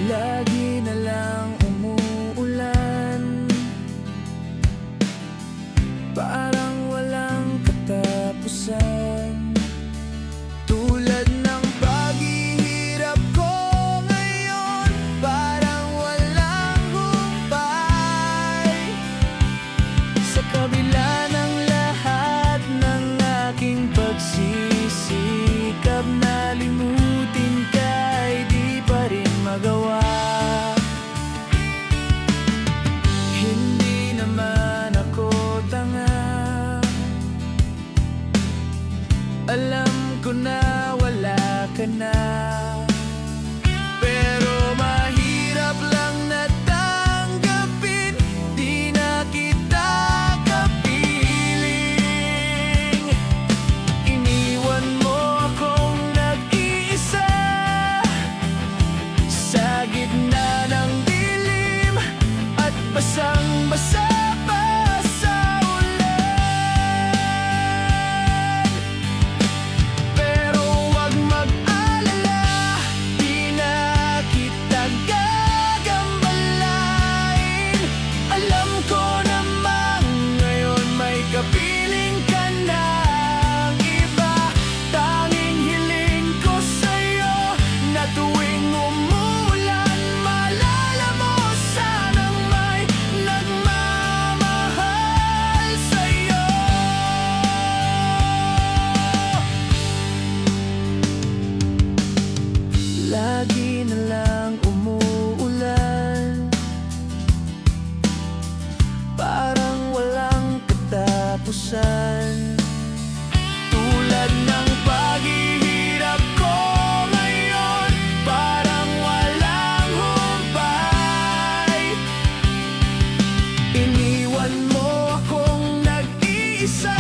Lagi na lang umuulan, parang walang katapusan. Tulad ng paghihirap ko ngayon, parang walang humpay. Sa kabila ng lahat ng aking pagsisikap, nalimutin ka ay di pa rin magawa. Hindi naman ako tanga, alam ko na wala ka na, pero mahirap lang na tanggapin, di na kita kapiling. Iniwan mo akong nag-iisa sa gitna ng dilim at basang-basa pa sa ulan. Pero huwag mag-alala, di na kita gagambalain. Alam ko namang ngayon may kapiling ka ng iba. Tanging hiling ko sa'yo na tuwing umulan, maalala mo sanang may nagmamahal sa'yo. Lagi na lang umuulan, parang walang katapusan. Tulad ng paghihirap ko ngayon, parang walang humpay. Iniwan mo akong nag-iisa